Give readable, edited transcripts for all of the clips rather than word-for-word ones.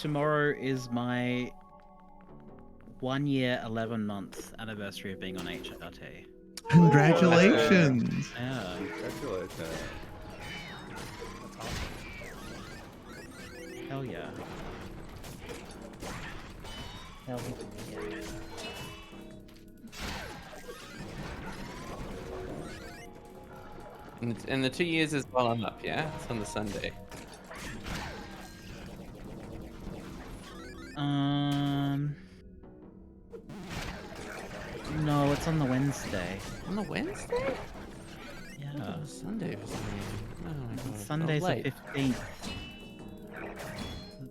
tomorrow is my 1 year, 11-month anniversary of being on HRT. Congratulations. Yeah. Congratulations. That's awesome. Hell yeah. Hell yeah. And the 2 years is well on up, yeah? It's on the Sunday. No, it's on the Wednesday. On the Wednesday? Yeah. Oh, Sunday for some reason. Oh my god. Sunday's Oh, the late.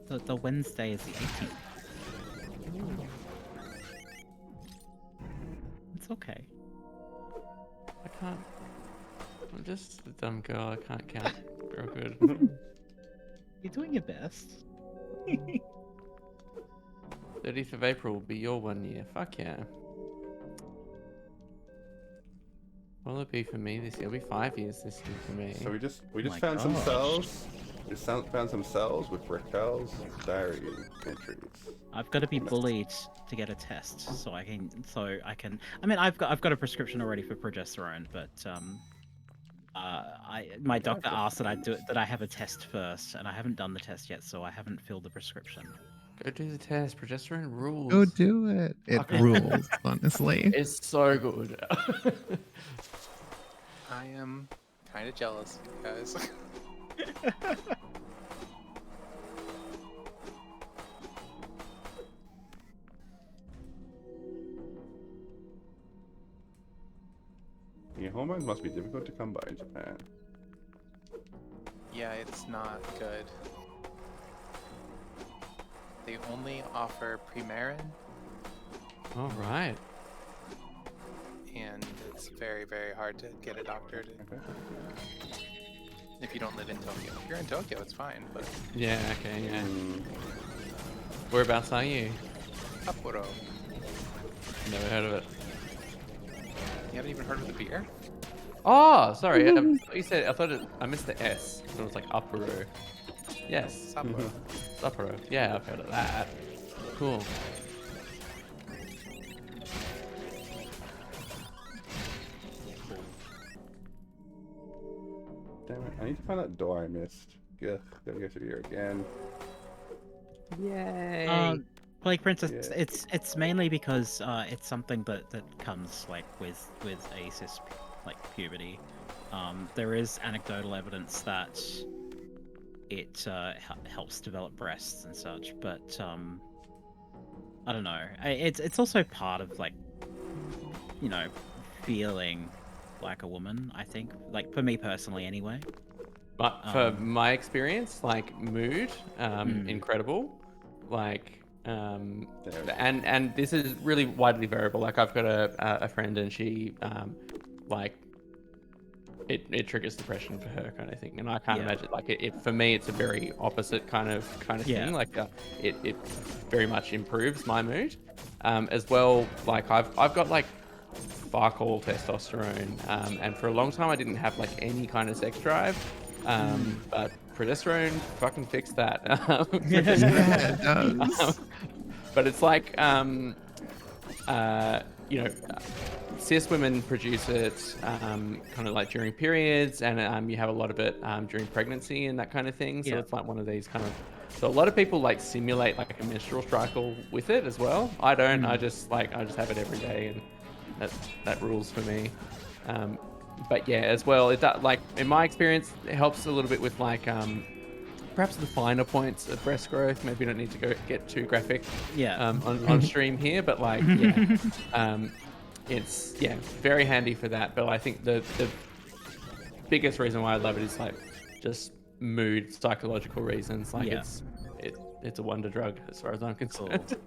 15th. The Wednesday is the 18th. It's okay. I can't. I'm just a dumb girl. I can't count real good. You're doing your best. 30th of April will be your 1 year. Fuck yeah. What'll it be for me this year? It'll be 5 years this year for me. So we just my found some gosh. cells. Found some cells with Raquel's diary entries. I've got to be bullied to get a test, so I can. I mean, I've got a prescription already for progesterone, but my doctor asked that I do it, that I have a test first, and I haven't done the test yet, so I haven't filled the prescription. Go do the test. Progesterone rules. Go do it. It Okay. rules, honestly. It's so good. I am kind of jealous, guys. Your hormones must be difficult to come by in Japan. Yeah, it's not good. They only offer Premarin, All right. and it's very, very hard to get a doctor to, Okay. if you don't live in Tokyo. If you're in Tokyo, it's fine, but Yeah. Okay. Yeah. Mm, Whereabouts are you? Sapporo. Never heard of it. You haven't even heard of the beer? Oh, sorry. You said. I missed the S. So it was like Uppero. Yes. Sapporo. Uppero. Yeah, I've heard of that. Cool. damn it! I need to find that door I missed. Ugh, gotta go through here again. Yay. Plague Princess, Yeah. it's mainly because it's something that comes like with ACIS, like puberty. There is anecdotal evidence that it helps develop breasts and such, but I don't know. It's also part of, like, you know, feeling like a woman, I think. Like, for me personally anyway. But for my experience, like mood, incredible. Like, and this is really widely variable. Like, I've got a friend, and she, like, it triggers depression for her, kind of thing. And I can't imagine, like, it for me, it's a very opposite kind of Yeah. thing. Like, it very much improves my mood, as well. Like, I've got like fuck all testosterone, and for a long time I didn't have like any kind of sex drive, but progesterone fucking fixed that. Yeah, it does. But it's like, you know, cis women produce it kind of like during periods, and you have a lot of it during pregnancy and that kind of thing. So Yeah. it's like one of these kind of. So a lot of people like simulate like a menstrual cycle with it as well. I don't. I just have it every day, and that rules for me. But yeah, as well, it does, like in my experience, it helps a little bit with like perhaps the finer points of breast growth. Maybe you don't need to get too graphic on stream here, but like it's very handy for that. But I think the biggest reason why I love it is like just mood, psychological reasons. Like it's a wonder drug as far as I'm concerned. Cool.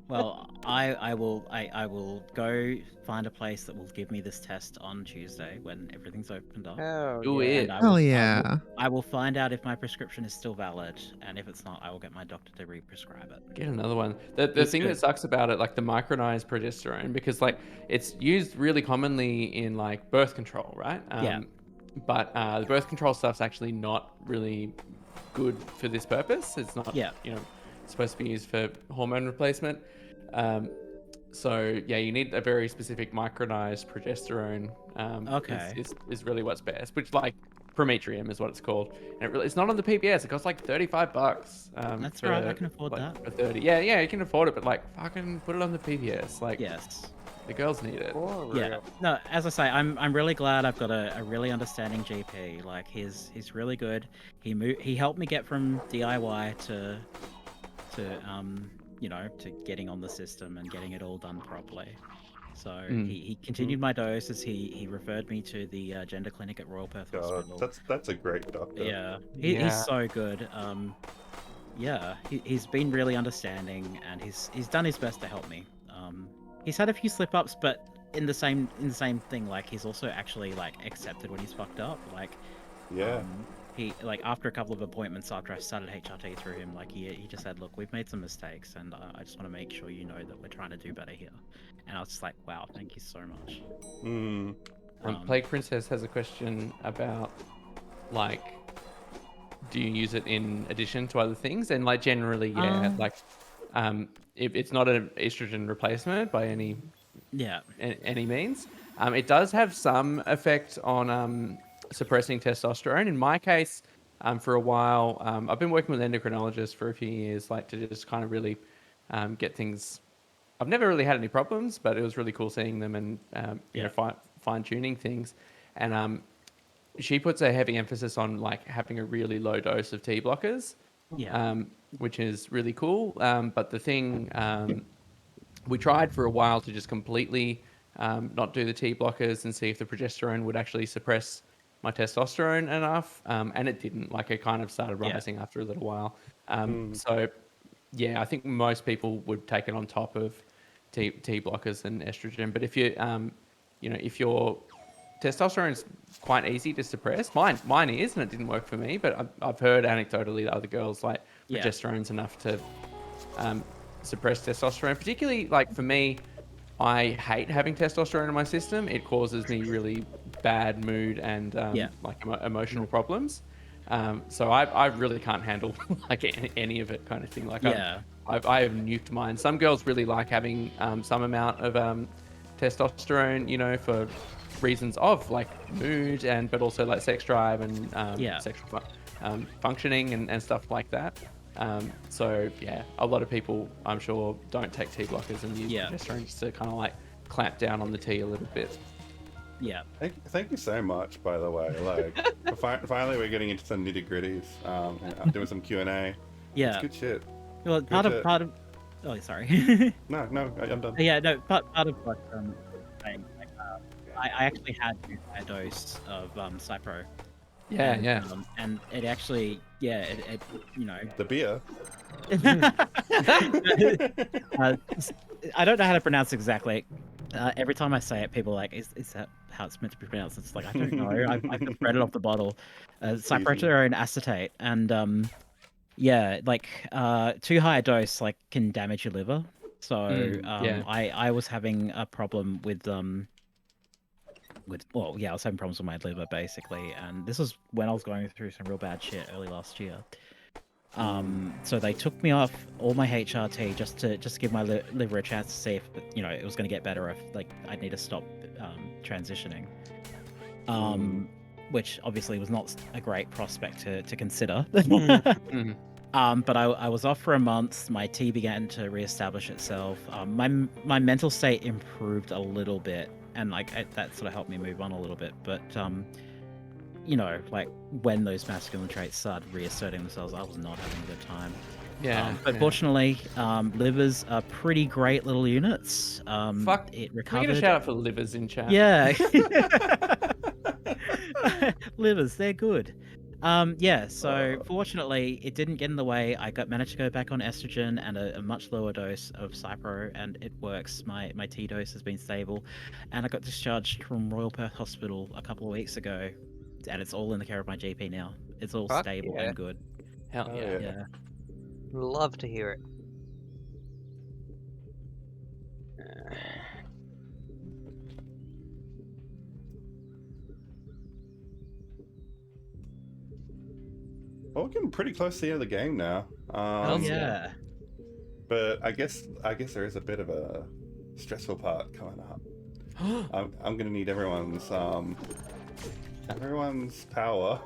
Well, I will go find a place that will give me this test on Tuesday when everything's opened up. Do it. And Hell yeah. I will find out if my prescription is still valid, and if it's not, I will get my doctor to re-prescribe it. Get another one. The It's thing good. that sucks about it, like the micronized progesterone, because like it's used really commonly in like birth control, right? But the birth control stuff's actually not really good for this purpose. It's not, you know, supposed to be used for hormone replacement. So yeah, you need a very specific micronized progesterone. Okay. Is really what's best, which like Prometrium is what it's called, and it's not on the PBS. It costs like $35. That's for, right, I can afford like, that. for 30. Yeah, you can afford it, but like fucking put it on the PBS. Like Yes. the girls need it. For Yeah. real. No, as I say, I'm really glad I've got a really understanding GP. Like he's really good. He helped me get from DIY to you know, to getting on the system and getting it all done properly. So he continued my doses. He referred me to the gender clinic at Royal Perth God, Hospital. that's a great doctor. Yeah, Yeah. he's so good. Yeah, he's been really understanding, and he's done his best to help me. He's had a few slip ups, but in the same thing, like he's also actually like accepted when he's fucked up. Like, Yeah. he like after a couple of appointments after I started HRT through him, like he just said, "Look, we've made some mistakes, and I just want to make sure you know that we're trying to do better here." And I was just like, "Wow, thank you so much." Mm. Plague Princess has a question about like, do you use it in addition to other things? And like generally, yeah, like, it's not an estrogen replacement by any Yeah, any means. It does have some effect on suppressing testosterone. In my case, for a while, I've been working with endocrinologists for a few years, like to just kind of really get things. I've never really had any problems, but it was really cool seeing them and you know, fine tuning things. And she puts a heavy emphasis on like having a really low dose of T blockers, yeah, which is really cool. But the thing we tried for a while to just completely not do the T blockers and see if the progesterone would actually suppress my testosterone enough, and it didn't. Like it kind of started Yeah. rising after a little while. So yeah, I think most people would take it on top of T blockers and estrogen. But if you you know, if your testosterone is quite easy to suppress, mine is, and it didn't work for me. But I've heard anecdotally that other girls like Yeah. progesterone's enough to suppress testosterone. Particularly like for me, I hate having testosterone in my system. It causes me really bad mood and like emotional problems. So I really can't handle like any of it kind of thing. Like Yeah. I have nuked mine. Some girls really like having some amount of testosterone, you know, for reasons of like mood and but also like sex drive and sexual functioning and stuff like that. So yeah, a lot of people I'm sure don't take T blockers and use progesterone just to kind of like clamp down on the T a little bit. Yeah. Thank you so much, by the way. Like, finally we're getting into some nitty gritties. I'm doing some Q&A. Yeah. It's good shit. Well, Good shit. part of. Oh, sorry. No, I'm done. Yeah, no. Part of what saying, like, I actually had a dose of Cypro. Yeah. And it actually, it you know. The beer. I don't know how to pronounce it exactly. Every time I say it, people are like, is that how it's meant to be pronounced? It's like, I don't know. I've just read it off the bottle. Cyproterone acetate. And yeah, like too high a dose like can damage your liver. So I was having a problem with I was having problems with my liver basically, and this was when I was going through some real bad shit early last year. So they took me off all my HRT just to give my liver a chance to see if it was going to get better, if like I'd need to stop transitioning. Which obviously was not a great prospect to consider. But I was off for a month. My T began to reestablish itself. My mental state improved a little bit, and like that sort of helped me move on a little bit. But like when those masculine traits started reasserting themselves, I was not having a good time. But fortunately, livers are pretty great little units. Fuck, it recovered. Can we get a shout out for livers in chat? Yeah. Livers, they're good. So fortunately it didn't get in the way. I managed to go back on estrogen and a much lower dose of Cypro, and it works. My T dose has been stable, and I got discharged from Royal Perth Hospital a couple of weeks ago, and it's all in the care of my GP now. It's all stable and good. Hell yeah. Love to hear it. Well, we're getting pretty close to the end of the game now. Yeah. But I guess there is a bit of a stressful part coming up. I'm gonna need everyone's power.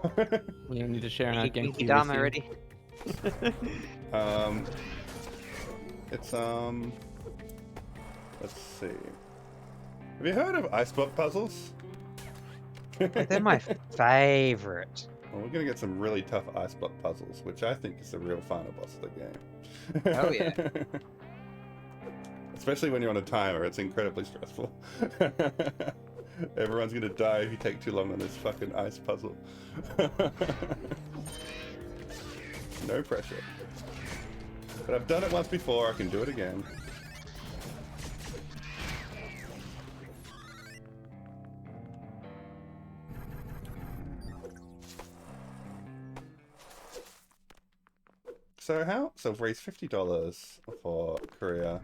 We need to share our You Genki done with you. already? It's let's see. Have you heard of ice block puzzles? They're my favorite. Well, we're gonna get some really tough ice block puzzles, which I think is the real final boss of the game. Oh, yeah. Especially when you're on a timer, it's incredibly stressful. Everyone's gonna die if you take too long on this fucking ice puzzle. No pressure. But I've done it once before, I can do it again. So we've raised $50 for Korea.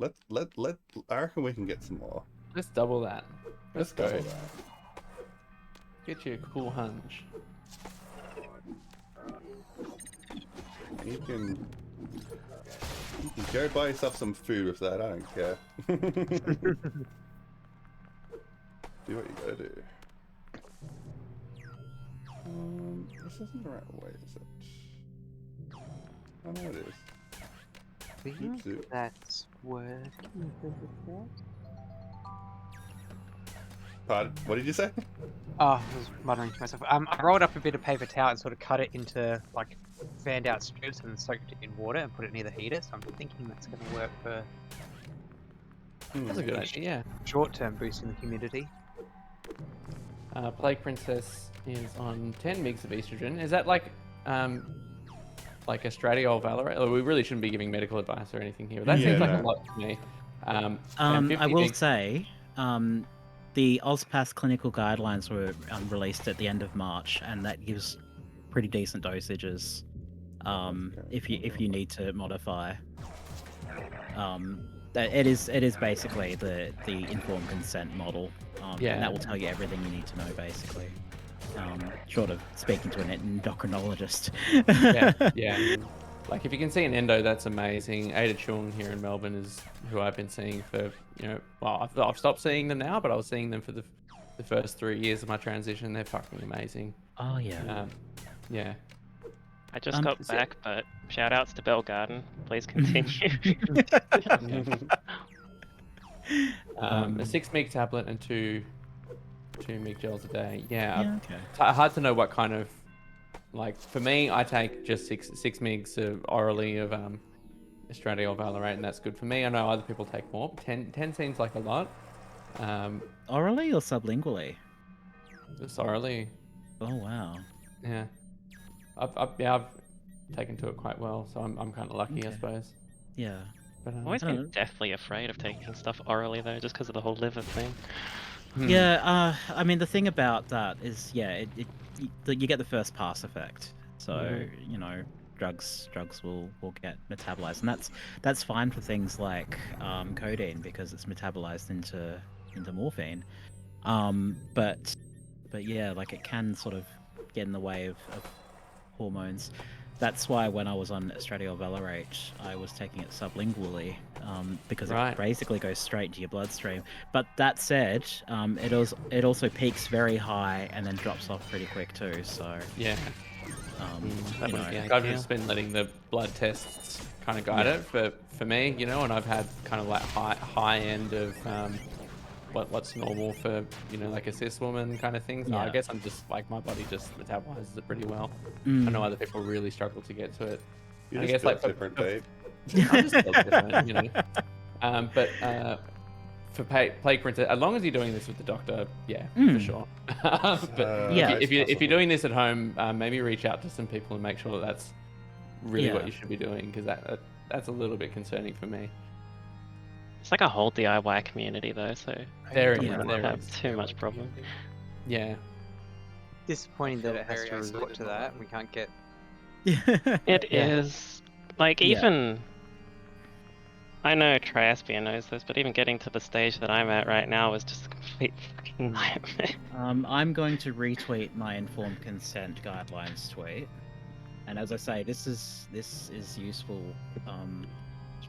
I reckon we can get some more. Let's double that. Let's go. double that. Get you a cool hunch. You can go buy yourself some food with that, I don't care. Do what you gotta do. This isn't the right way, is it? Oh no, it is. Think Oopsie. that's working for the board? Pardon? What did you say? Oh, I was muttering to myself. I rolled up a bit of paper towel and sort of cut it into like fanned out strips and soaked it in water and put it near the heater. So I'm thinking that's going to work for That's a good idea. Yeah. short-term boosting the humidity. Plague Princess is on 10 mgs of estrogen. Is that like a Stradiol Valorant? We really shouldn't be giving medical advice or anything here, but that seems like a lot to me. And 50 I will mgs say, the OzPass clinical guidelines were released at the end of March, and that gives pretty decent dosages if you need to modify. It is basically the informed consent model. And that will tell you everything you need to know, basically. Short of speaking to an endocrinologist. yeah. Like if you can see an endo, that's amazing. Ada Chung here in Melbourne is who I've been seeing for, well, I've stopped seeing them now, but I was seeing them for the first 3 years of my transition. They're fucking amazing. Oh yeah. Yeah. I just got back, but shout outs to Bell Garden. Please continue. A 6 mg tablet and 2 mg gels a day. Yeah, okay. It's hard to know what kind of, like for me, I take just 6 mgs of orally of Estradiol Valorate, and that's good for me. I know other people take more, but 10 seems like a lot. Orally or sublingually? Just orally. Oh wow. Yeah. I've taken to it quite well, so I'm kind of lucky, I suppose. Yeah. But, I've always been deathly afraid of taking stuff orally though, just because of the whole liver thing. Yeah, I mean the thing about that is, you get the first pass effect. So drugs will get metabolized, and that's fine for things like codeine because it's metabolized into morphine. But yeah, like it can sort of get in the way of hormones. That's why when I was on Estradiol Valorate, I was taking it sublingually because it basically goes straight to your bloodstream. But that said, it also peaks very high and then drops off pretty quick too. So yeah, That wouldn't be I've ideal. just been letting the blood tests kind of guide it for me, and I've had kind of like high end of what's normal for like a cis woman kind of thing. So I guess I'm just like my body just metabolizes it pretty well. I know other people really struggle to get to it. You're I just guess like different, babe. I'm just built different, But for Plague Princess, as long as you're doing this with the doctor, for sure. But if you're doing this at home, maybe reach out to some people and make sure that that's really what you should be doing, because that's a little bit concerning for me. It's like a whole DIY community though, so There I is, don't there have is. too much problem. Yeah. Disappointing that feel it has very to resort isolated to in all that. that. We can't get. It is like even. I know Triaspia knows this, but even getting to the stage that I'm at right now is just a complete fucking nightmare. I'm going to retweet my informed consent guidelines tweet. And as I say, this is useful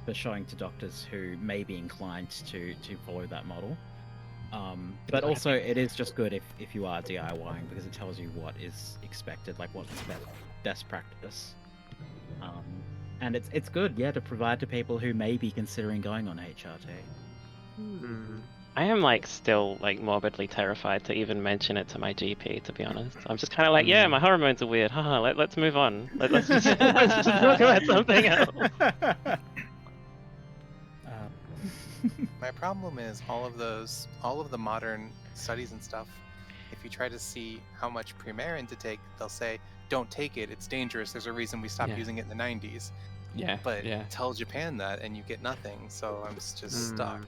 for showing to doctors who may be inclined to follow that model. But also, it is just good if you are DIYing, because it tells you what is expected, like what's best practice. And it's good, yeah, to provide to people who may be considering going on HRT. I am like still like morbidly terrified to even mention it to my GP, to be honest. I'm just kind of like, yeah, my hormones are weird. Haha, let's move on. Let's just let's just talk about something else. My problem is all of the modern studies and stuff. If you try to see how much Premarin to take, they'll say, "Don't take it. It's dangerous. There's a reason we stopped using it in the 90s." Yeah. But tell Japan that, and you get nothing. So I'm just stuck.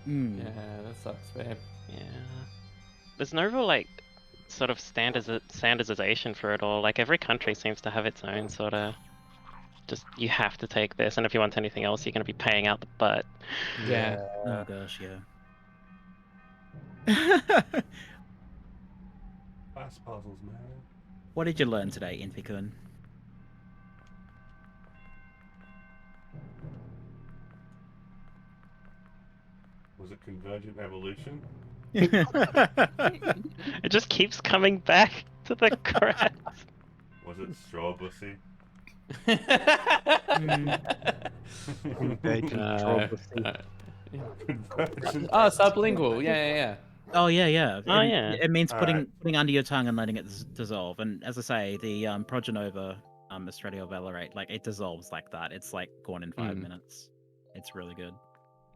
Yeah, that sucks, man. Yeah. There's no real like sort of standardization for it all. Like every country seems to have its own sort of just you have to take this, and if you want anything else, you're going to be paying out the butt. Yeah. Oh gosh, yeah. Fast puzzles, man. What did you learn today, Infikun? Was it convergent evolution? It just keeps coming back to the crap. Was it straw bussy? Convergent. Oh, sublingual. Yeah. Oh yeah. Oh, it, yeah. It means putting Alright. putting under your tongue and letting it dissolve. And as I say, the Progenova Australia Valerate, like it dissolves like that. It's like gone in 5 minutes. It's really good.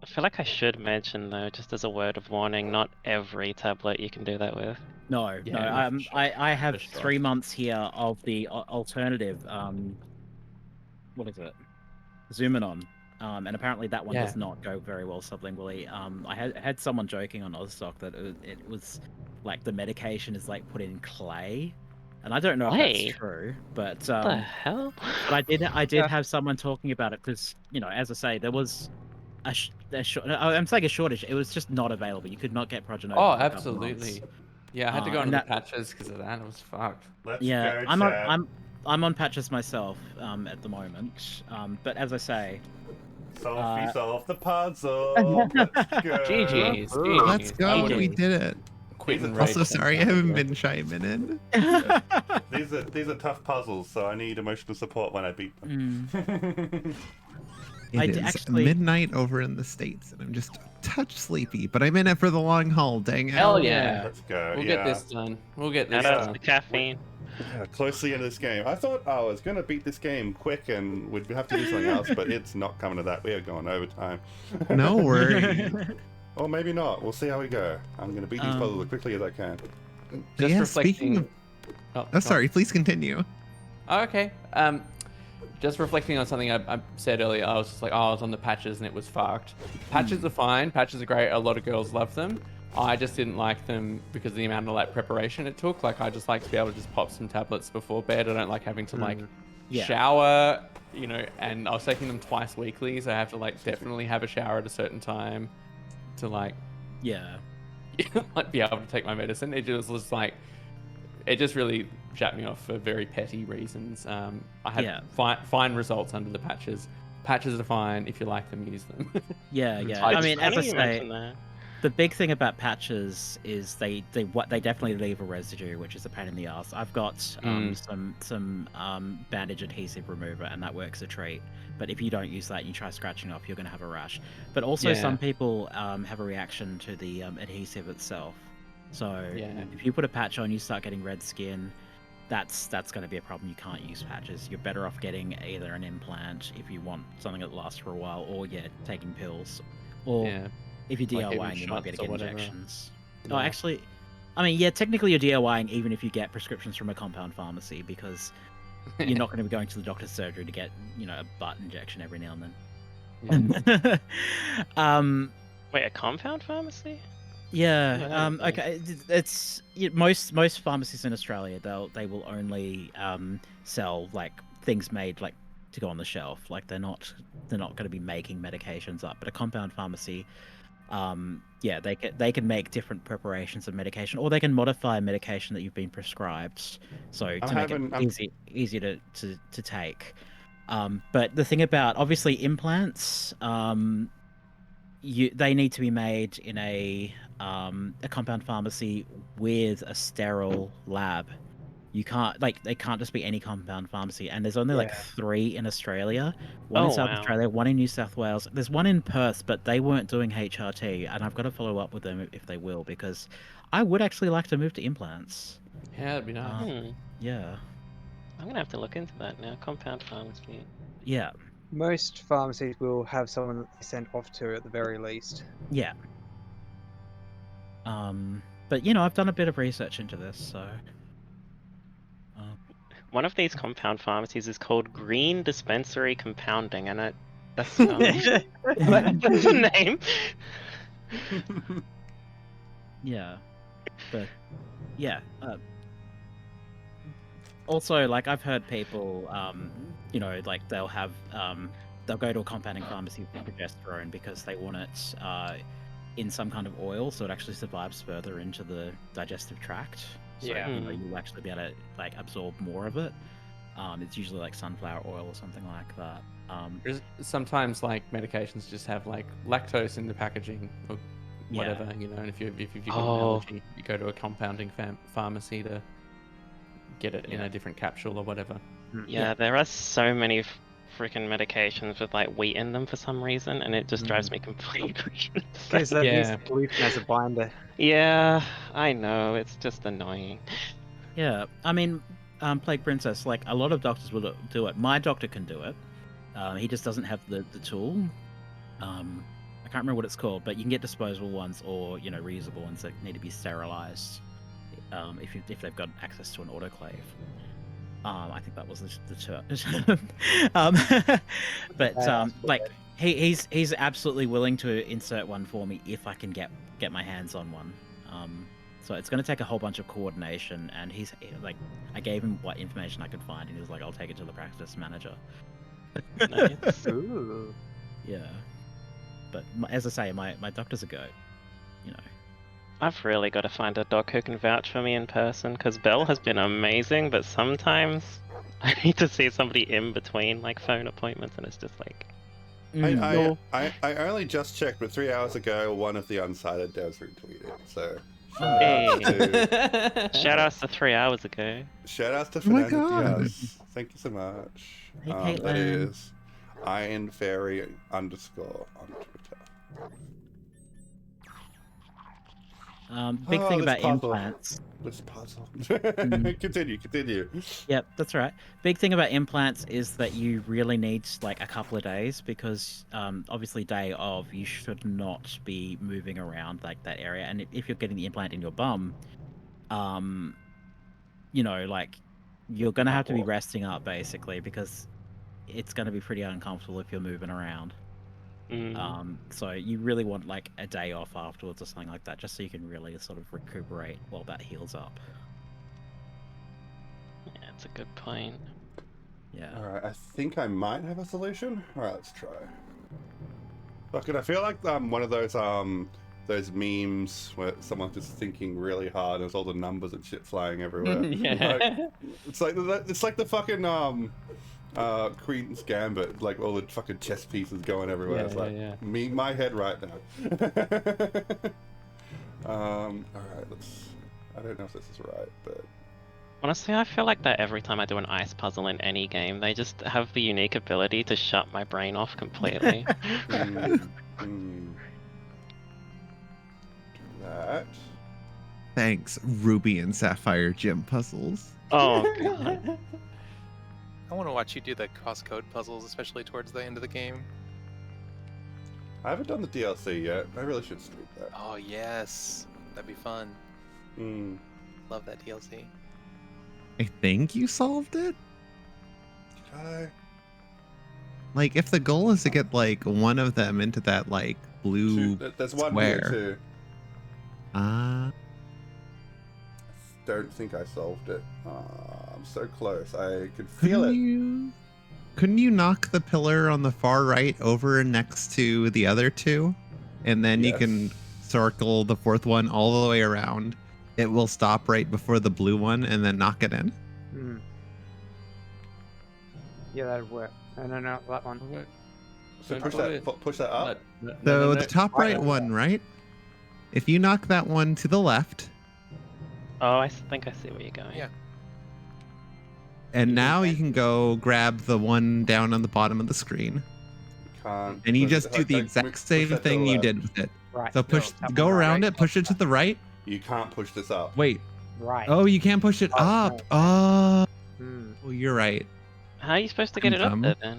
I feel like I should mention though, just as a word of warning, not every tablet you can do that with. No. Yeah, for sure. I have For sure. 3 months here of the alternative. What is it? Zumanon. And apparently that one Yeah. does not go very well sublingually. I had someone joking on Ozstock that it was like the medication is like put in clay, and I don't know if Clay? that's true, but What the hell? but I did have someone talking about it because as I say, there was I'm saying a shortage. It was just not available. You could not get Progenova. Oh, for a couple absolutely. months. Yeah, I had to go and into the that- patches because of that. It was fucked. Let's Yeah, go, I'm chat. I'm on patches myself at the moment. But as I say, Solve the puzzle. Let's go. GG's. Let's go. We GG's. did it. Quitting rage. Also, sorry I haven't been chiming in. These are tough puzzles, so I need emotional support when I beat them. It is actually- midnight over in the States, and I'm just a touch sleepy, but I'm in it for the long haul, dang it. Hell yeah. Let's go. We'll yeah. get this done. We'll get this Shout out to done. the caffeine. Yeah, closely into this game. I thought I was going to beat this game quick and we'd have to do something else, but it's not coming to that. We are going overtime. No worries. Or maybe not. We'll see how we go. I'm going to beat these puzzles as quickly as I can. Just Yeah, reflecting. speaking of... Oh, Oh, sorry, please continue. Oh, okay. Just reflecting on something I said earlier, I was just like, I was on the patches and it was fucked. Patches are fine. Patches are great. A lot of girls love them. I just didn't like them because of the amount of like preparation it took. Like I just like to be able to just pop some tablets before bed. I don't like having to like Yeah. shower, and I was taking them twice weekly, so I have to like definitely have a shower at a certain time to like Yeah. like be able to take my medicine. It just was like, it just really shut me off for very petty reasons. I had fine results under the patches. Patches are fine. If you like them, use them. Yeah. I I mean, as I you say, mentioned that. the big thing about patches is they definitely leave a residue, which is a pain in the ass. I've got some bandage adhesive remover, and that works a treat. But if you don't use that and you try scratching off, you're going to have a rash. But also, some people have a reaction to the adhesive itself. So if you put a patch on, you start getting red skin. That's going to be a problem. You can't use patches. You're better off getting either an implant if you want something that lasts for a while, or taking pills, or if you're Like DIYing, even you might be able to shots or get whatever. injections. Yeah. Oh, actually, I mean, technically you're DIYing even if you get prescriptions from a compound pharmacy, because you're not going to be going to the doctor's surgery to get, a butt injection every now and then. Wait, a compound pharmacy? Yeah. Okay. It's most pharmacies in Australia. They will only sell like things made like to go on the shelf. Like they're not going to be making medications up. But a compound pharmacy Yeah, they can make different preparations of medication, or they can modify medication that you've been prescribed, so to make it easy to take. But the thing about obviously implants, they need to be made in a compound pharmacy with a sterile lab. You can't they can't just be any compound pharmacy, and there's only like 3 in Australia. One in Oh, South wow. Australia, one in New South Wales. There's one in Perth, but they weren't doing HRT, and I've got to follow up with them if they will, because I would actually like to move to implants. Yeah, that'd be nice. Yeah. I'm gonna have to look into that now. Compound pharmacy. Yeah. Most pharmacies will have someone that they send off to at the very least. Yeah. But I've done a bit of research into this, so. One of these compound pharmacies is called Green Dispensary Compounding, and that's a name. Yeah, but yeah. Also, like I've heard people, like they'll have they'll go to a compounding pharmacy for progesterone because they want it in some kind of oil, so it actually survives further into the digestive tract. So you'll actually be able to like absorb more of it. It's usually like sunflower oil or something like that. Sometimes like medications just have like lactose in the packaging or whatever, and if you've got an allergy, you go to a compounding pharmacy to get it in a different capsule or whatever. Yeah, there are so many freaking medications with like wheat in them for some reason, and it just drives me completely Because they've used gluten as a binder. Yeah, I know, it's just annoying. Yeah, I mean, Plague Princess, like a lot of doctors will do it. My doctor can do it. He just doesn't have the tool. I can't remember what it's called, but you can get disposable ones or reusable ones that need to be sterilized. If they've got access to an autoclave. I think that was the term. But like he's absolutely willing to insert one for me if I can get my hands on one. So it's going to take a whole bunch of coordination, and he's like, I gave him what information I could find, and he was like, I'll take it to the practice manager. Nice. Ooh. Yeah. But as I say, my doctor's a goat. I've really got to find a doc who can vouch for me in person, because Belle has been amazing, but sometimes I need to see somebody in between like phone appointments, and it's just like. I only just checked, but 3 hours ago, one of the unsighted devs retweeted. So shout outs to 3 hours ago. Shout outs to Fernando Diaz. Thank you so much. Hey, Caitlin. That is IronFairy_ on Twitter. Big thing about implants. This puzzle. Continue. Yep, that's right. Big thing about implants is that you really need like a couple of days, because obviously day of you should not be moving around like that area, and if you're getting the implant in your bum, like you're gonna have to be resting up basically, because it's gonna be pretty uncomfortable if you're moving around. So you really want like a day off afterwards or something like that, just so you can really sort of recuperate while that heals up. Yeah, that's a good point. Yeah. Alright, I think I might have a solution. Alright, let's try. Fuck it, I feel like one of those memes where someone's just thinking really hard and there's all the numbers and shit flying everywhere. It's like the fucking Queen's Gambit, like all the fucking chess pieces going everywhere. It's like my head right now. Alright, I don't know if this is right, but Honestly, I feel like that every time I do an ice puzzle in any game, they just have the unique ability to shut my brain off completely. That. Thanks, Ruby and Sapphire gym puzzles. Oh god. I want to watch you do the cross-code puzzles, especially towards the end of the game. I haven't done the DLC yet. I really should stream that. Oh yes, that'd be fun. Love that DLC. I think you solved it? Did I? Like, if the goal is to get, like, one of them into that, like, blue There's one square. here too. Ah. Don't think I solved it. I'm so close. I could feel it. Couldn't you knock the pillar on the far right over next to the other two? and then you Yes. can circle the fourth one all the way around. It will stop right before the blue one and then knock it in. Hmm. Yeah, that'd work. No, that one. Okay. So Don't push put that, it- push that up. So the top right one, right? If you knock that one to the left, Oh, I think I see where you're going. Yeah. and You now can- you can go grab the one down on the bottom of the screen, Can't. and you push just it- do the like, exact push same that to the thing you left. did with it. Right. So push, that go one right, around right, it, push it to the right. You can't push this up. Wait, Right. oh, you can't push it Oh, up. no. Oh, you're right. How are you supposed to get it up Dumb. there then?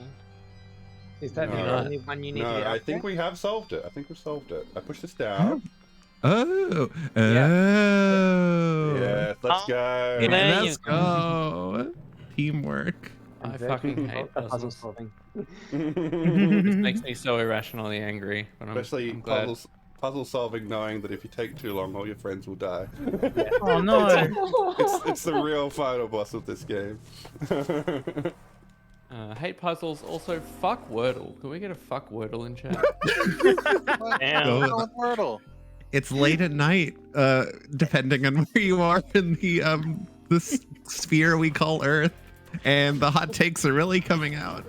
Is that the No. only one you need to No, get I up think there? we have solved it. I think we've solved it. I push this down. Oh, Yeah. oh. Yes, let's Oh, go. Yeah, There let's go. Teamwork. I Very fucking good hate puzzle puzzles. solving. This makes me so irrationally angry. But Especially I'm glad. puzzle solving, knowing that if you take too long, all your friends will die. Oh no! It's the real final boss of this game. Hate puzzles. Also, fuck Wordle. Can we get a fuck Wordle in chat? Damn. Go Oh, with- Wordle. It's late at night, depending on where you are in the sphere we call Earth, and the hot takes are really coming out.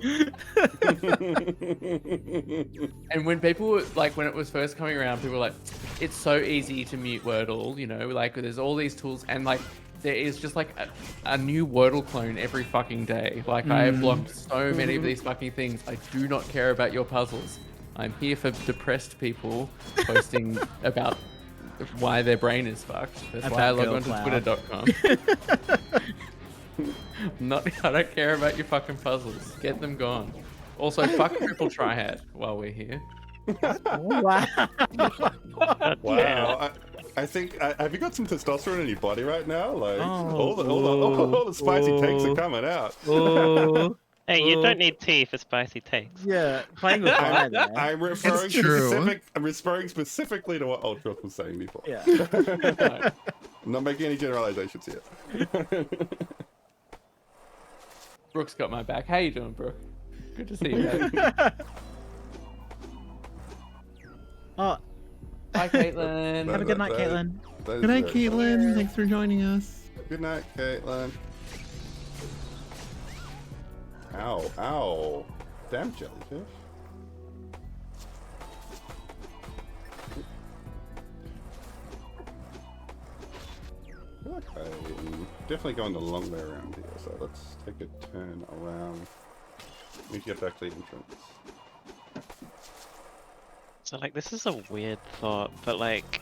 And when people were, like, when it was first coming around, people were like, it's so easy to mute Wordle, you know, like there's all these tools, and like there is just like a new Wordle clone every fucking day. Like I have blocked so many of these fucking things. I do not care about your puzzles. I'm here for depressed people posting about why their brain is fucked. That's why I About log on to Girl twitter.com. I don't care about your fucking puzzles. Get them gone. Also, fuck triple triad while we're here. Wow! Wow. I think. Have you got some testosterone in your body right now? Like Oh, all the spicy takes are oh. coming out. Oh, Hey, you Oh. don't need tea for spicy takes. yeah, playing with fire there. I'm referring true. I'm referring specifically to what Ultros was saying before. Yeah. I'm not making any generalizations here. Brooke's got my back. How you doing, Brooke? Good to see you, babe. Oh, Bye, Caitlin. have a good night, Caitlin. That is Good night, very funny. Caitlin. Thanks for joining us. Good night, Caitlin. Ow, ow. Damn jellyfish. I feel like I'm definitely going the long way around here, so let's take a turn around. We need to get back to the entrance. So like, this is a weird thought, but like,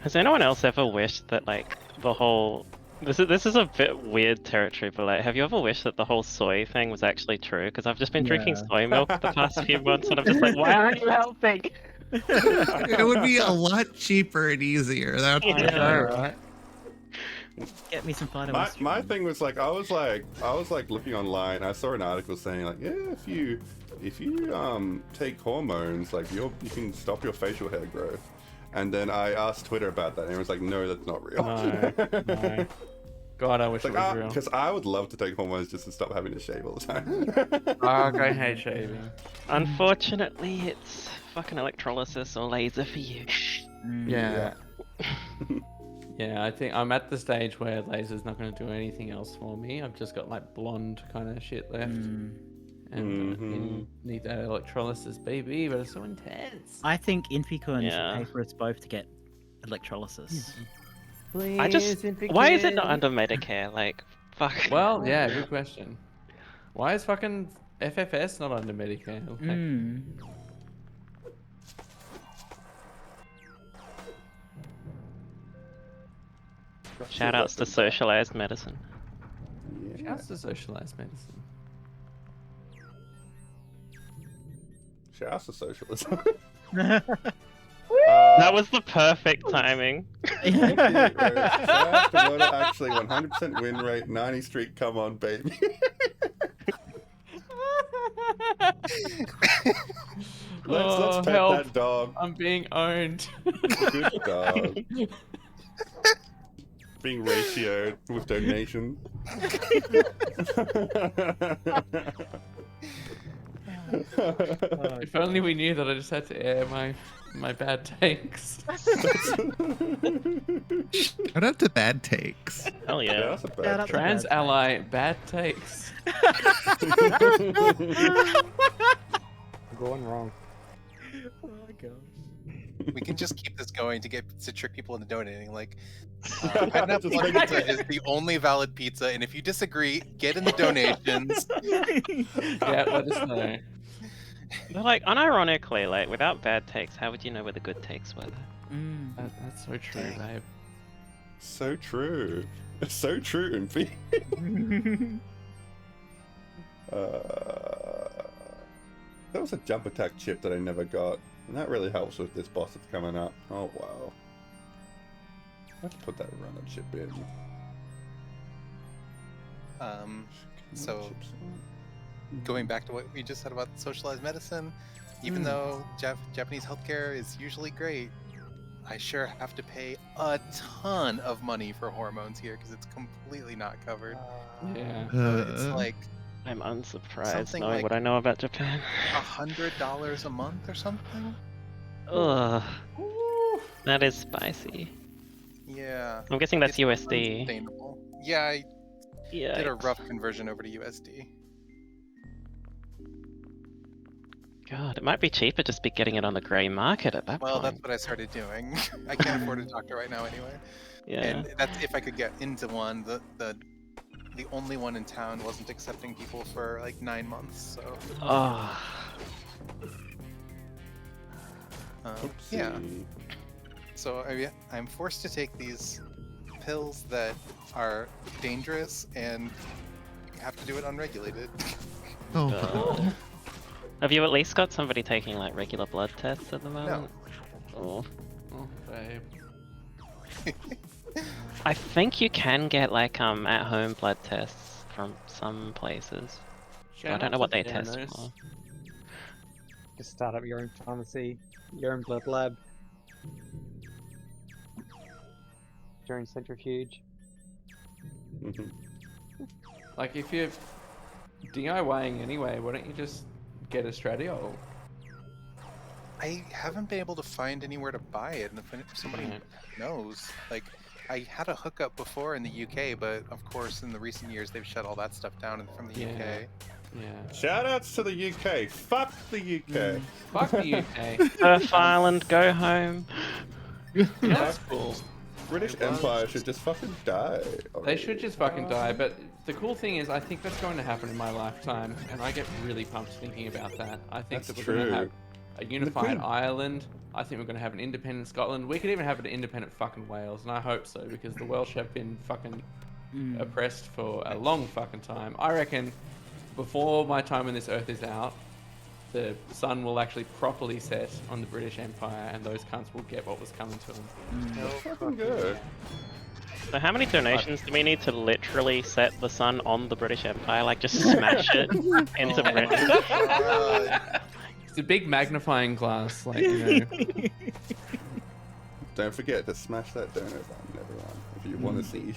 has anyone else ever wished that like the whole this is a bit weird territory, but like, have you ever wished that the whole soy thing was actually true? Because I've just been drinking Yeah. soy milk the past few months, and I'm just like, why aren't you helping? It would be a lot cheaper and easier. That's for Yeah. sure. Right. Get me some photo. My thing was like I was like looking online. I saw an article saying like, yeah, if you take hormones, like you can stop your facial hair growth. And then I asked Twitter about that, and it was like, no, that's not real. No. God, I wish Like, it was real. because I would love to take hormones just to stop having to shave all the time. I hate shaving. Unfortunately, it's fucking electrolysis or laser for you. Yeah. Yeah, I think I'm at the stage where laser's not going to do anything else for me. I've just got like blonde kind of shit left. And Mhm. Mm. need that electrolysis, baby, but it's so intense. I think Inficon Yeah. should pay for us both to get electrolysis. Please, I just, why is it not under Medicare? Like, fuck. Well, yeah, good question. Why is fucking FFS not under Medicare? Like, Mm. Shout outs to socialized medicine. Yeah. Shouts to socialized medicine. Shouts to socialism. That was the perfect timing. Thank you, Rose. Shout out to Moto, actually 100% win rate, 90 streak, come on, baby. Let's pet help. that dog. I'm being owned. Good dog. Being ratioed with donation. If only we knew that I just had to air my bad takes. Shout out to Bad Takes. Hell Yeah, yeah. that's a Shout bad out to Trans Bad ally, bad takes. Going wrong. Oh my god. We can just keep this going to trick people into donating. Like, Just pineapple make pizza it- is the only valid pizza, and if you disagree, get in the donations. Yeah, let us know. But like, unironically, like without bad takes, how would you know where the good takes were? Mm. That's so true, babe. So true. So true, Impy. There was a jump attack chip that I never got, and that really helps with this boss that's coming up. Oh wow. Let's put that runner chip in. So going back to what we just said about socialized medicine, even though Japanese healthcare is usually great, I sure have to pay a ton of money for hormones here because it's completely not covered. Yeah. So it's like I'm unsurprised Something knowing like- what I know about Japan. $100 a month or something. Ugh. That is spicy. Yeah. I'm guessing that's It's USD. unsustainable. Yeah, I Yeah. did a rough conversion over to USD. God, it might be cheaper just be getting it on the grey market at that Well, point. that's what I started doing. I can't afford a doctor right now anyway. Yeah. And that's if I could get into one. The only one in town wasn't accepting people for like 9 months, so Oh. yeah. Oopsie. So I'm forced to take these pills that are dangerous and have to do it unregulated. Oh, God. Have you at least got somebody taking like regular blood tests at the moment? Oh. Oh, babe. I think you can get like at-home blood tests from some places. I don't know what they test for. Just start up your own pharmacy, your own blood lab, your own centrifuge. Mhm. Like, if you're DIYing anyway, why don't you just get estradiol? I haven't been able to find anywhere to buy it, and if somebody Right. knows, like, I had a hookup before in the UK, but of course in the recent years they've shut all that stuff down from the Yeah. UK. Yeah. Shoutouts to the UK. Fuck the UK. Fuck the UK. Earth Island, go home. That's cool. British It was. Empire should just fucking die. They should just fucking die, but the cool thing is I think that's going to happen in my lifetime, and I get really pumped thinking about that. I think That's that we're going to true. have a unified Queen- Ireland. I think we're going to have an independent Scotland. We could even have an independent fucking Wales, and I hope so, because the Welsh have been fucking oppressed for a long fucking time. I reckon before my time on this earth is out, the sun will actually properly set on the British Empire, and those cunts will get what was coming to them. Fucking good. So how many donations do we need to literally set the sun on the British Empire? Like just smash it into Oh my Britain? God. It's a big magnifying glass, like, you know. Don't forget to smash that donut button, everyone, if you want to Mm. see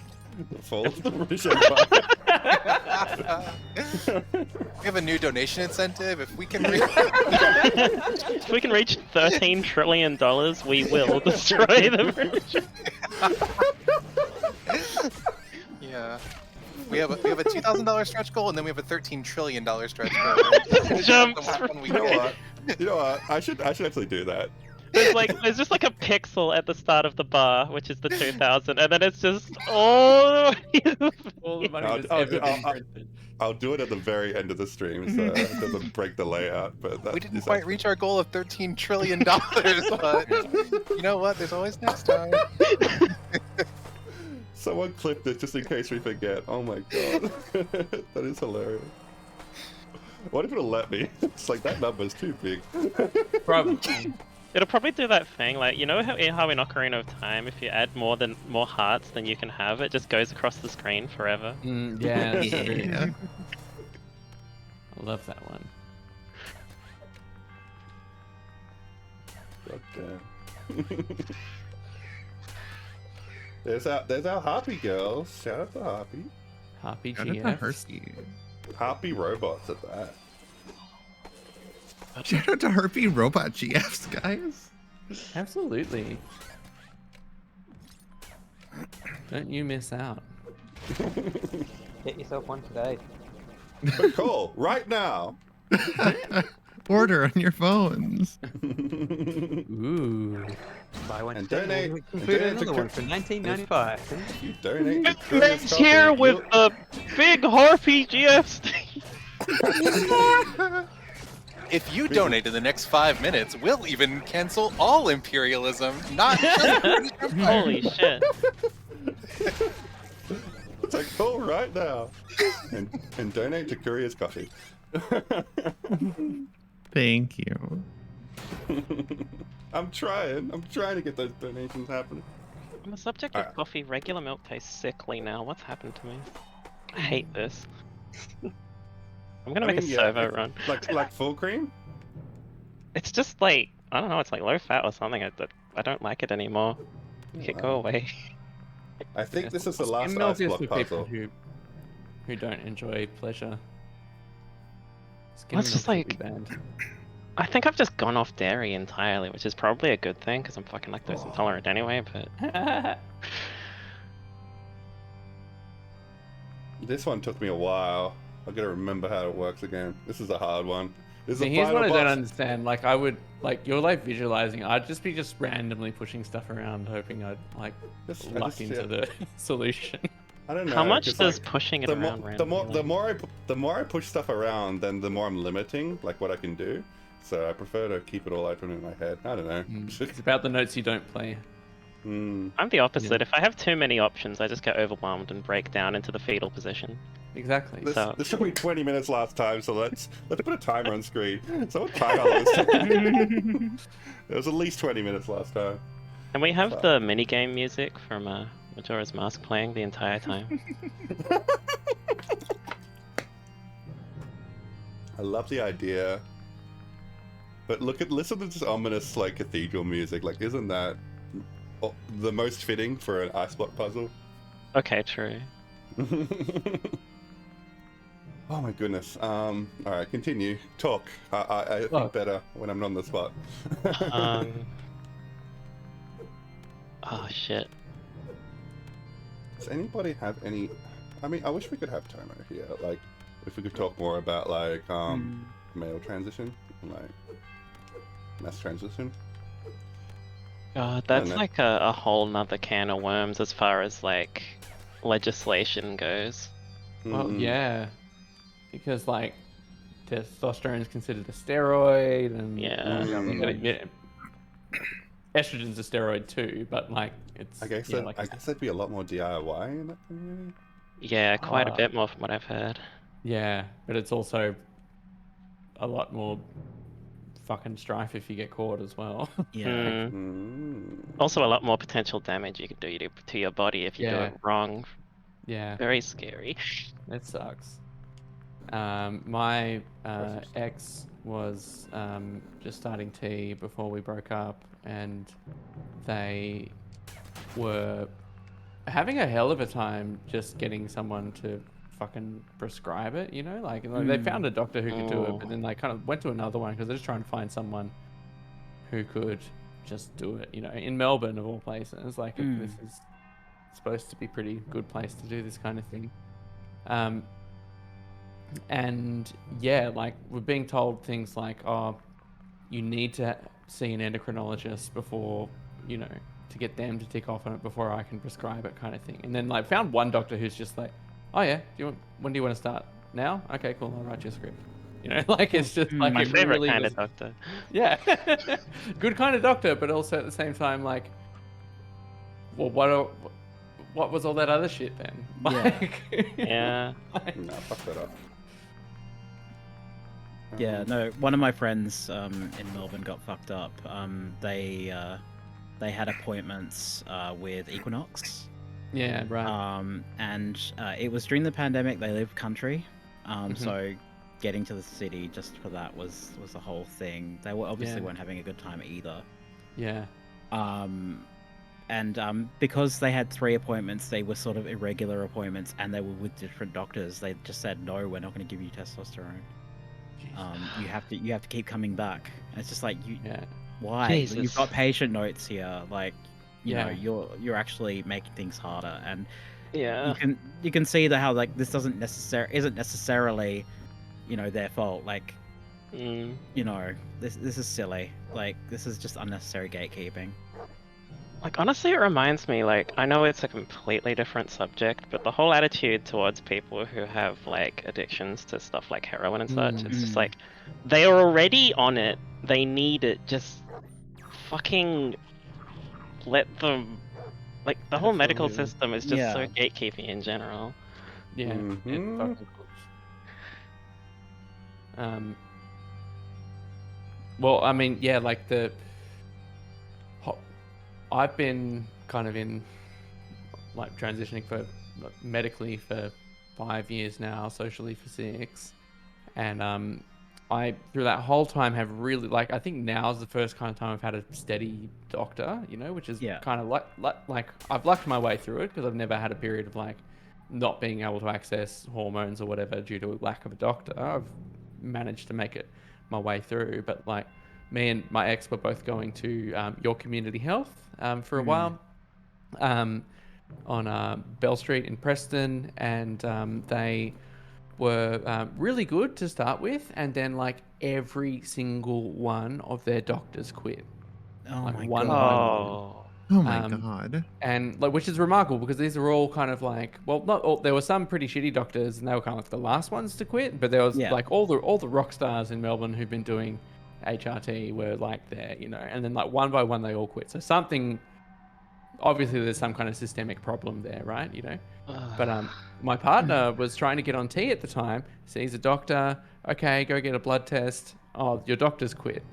the fall of the British Empire. We have a new donation incentive. If we can reach If we can reach $13 trillion, we will destroy the British. Yeah. We have a $2,000 stretch goal, and then we have a $13 trillion stretch goal. Jumps. That's the one we You know get. what? You know what? I should actually do that. There's just like a pixel at the start of the bar, which is the 2000, and then it's just all the way. All the money I'll- that's I'll- ever been I'll- printed. I'll do it at the very end of the stream, so it doesn't break the layout. But that We didn't is quite actually- reach our goal of $13 trillion, but you know what? There's always next time. Someone clip this just in case we forget. Oh my god, that is hilarious. What if it'll let me? It's like that number's too big. Probably. It'll probably do that thing, like, you know how in Ocarina of Time, if you add more hearts than you can have, it just goes across the screen forever. Yeah, that's true. yeah. I love that one. God damn. There's our Harpy girls. Shout out to Harpy. Happy Shout out to GF. Hersey. Harpy robots at that. Shout out to Harpy Robot GFs, guys. Absolutely. Don't you miss out. Get yourself one today. But call right now. Order on your phones. Ooh. Buy one And today. donate- and and include donate to another one co- for $19.95. If you donate to Curious It's Coffee, here with you'll- the big Harpy GFs. If you donate in the next 5 minutes, we'll even cancel all imperialism, not just the British Empire. Holy shit. It's like call right now. And donate to Curious Coffee. Thank you. I'm trying to get those donations happening. On the subject of Alright. coffee, regular milk tastes sickly now. What's happened to me? I hate this. I'm gonna make a servo run. Like full cream? It's just like, I don't know, it's like low fat or something. I don't like it anymore. Make it go away. I think this is the last Skim milk ice is block for people puzzle. who don't enjoy pleasure. Skim Well, it's just milk should be like- banned. I think I've just gone off dairy entirely, which is probably a good thing because I'm fucking lactose intolerant anyway, but This one took me a while. I gotta remember how it works again. This is a hard one. This is See, the here's final what I don't boss. understand. Like, I would, like, you're like visualizing. I'd just be randomly pushing stuff around, hoping I'd like I luck just- into yeah. the solution. I don't know. how much 'cause, does like, pushing it the around more, randomly? the more I push stuff around, then the more I'm limiting like what I can do. So I prefer to keep it all open in my head. I don't know. It's about the notes you don't play. Mm. I'm the opposite. Yeah. If I have too many options, I just get overwhelmed and break down into the fetal position. Exactly. This took me 20 minutes last time, so let's put a timer on screen. So what time was it? It was at least 20 minutes last time. And we have Fuck. the minigame music from Majora's Mask playing the entire time. I love the idea. But listen to this ominous like cathedral music. Like, isn't that the most fitting for an ice block puzzle? Okay, true. Oh my goodness. All right, continue. Talk. I think Look. better when I'm not on the spot. Oh shit. Does anybody have any? I mean, I wish we could have Tomo here. Like, if we could talk more about like male transition, and, like mass transition. God, that's know. like a whole nother can of worms as far as like legislation goes. Well, Mm. yeah, because like testosterone is considered a steroid, and Yeah. you know, you gotta admit, estrogen's a steroid too, but like it's. I guess yeah, like, I guess there'd be a lot more DIY in that community. Yeah, quite a Ah. bit more from what I've heard. yeah, but it's also a lot more fucking strife if you get caught as well. Yeah. Mm. Mm. Also, a lot more potential damage you can do to your body if you do Yeah. it wrong. yeah, Very scary. it sucks. My ex was just starting T before we broke up, and they were having a hell of a time just getting someone to fucking prescribe it, you know? Like they found a doctor who could do it, but then they kind of went to another one because they're just trying to find someone who could just do it, you know, in Melbourne of all places. Like, this is supposed to be a pretty good place to do this kind of thing. And yeah, like we're being told things like, oh, you need to see an endocrinologist before, you know, to get them to tick off on it before I can prescribe it, kind of thing. And then like found one doctor who's just like, oh yeah, when do you want to start? Now? Okay, cool, I'll write you a script. You know, like it's just like My it favorite really kind was- of doctor. yeah, good kind of doctor, but also at the same time, like, well, what was all that other shit then? Like, Yeah. No, fuck that up. Yeah, no. One of my friends in Melbourne got fucked up. They had appointments with Equinox, yeah, right. and it was during the pandemic. They live country, so getting to the city just for that was the whole thing. They were obviously Yeah. weren't having a good time either. Yeah, And because they had 3 appointments, they were sort of irregular appointments, and they were with different doctors. They just said, no, we're not going to give you testosterone. You have to keep coming back. And it's just like Yeah. why? Jesus. You've got patient notes here, like you know, Yeah. you're actually making things harder, and Yeah. you can see that how like this isn't necessarily, you know, their fault. Like, Mm. you know, this is silly. Like, this is just unnecessary gatekeeping. Like, honestly, it reminds me, like, I know it's a completely different subject, but the whole attitude towards people who have, like, addictions to stuff like heroin and such, it's just like, they are already on it, they need it, just fucking let them, like, the whole medical Absolutely. system is just so Yeah. gatekeeping in general. Yeah. It Mhm. fucking well, I mean, yeah, like I've been kind of in like transitioning for medically for 5 years now, socially for 6, and I through that whole time have really like I think now is the first kind of time I've had a steady doctor, you know, which is Yeah. kind of like I've lucked my way through it because I've never had a period of like not being able to access hormones or whatever due to a lack of a doctor. I've managed to make it my way through, but like me and my ex were both going to your community health for a while on Bell Street in Preston, and they were really good to start with, and then like every single one of their doctors quit, Oh like my one god. by one. Oh. Oh my Um, god. and like which is remarkable because these are all kind of like, well, not all, there were some pretty shitty doctors and they were kind of like the last ones to quit, but there was Yeah. like all the rock stars in Melbourne who've been doing HRT were like there, you know, and then like one by one they all quit. So something, obviously there's some kind of systemic problem there, right, you know. But my partner was trying to get on T at the time, sees a doctor. Okay, go get a blood test. Oh, your doctor's quit.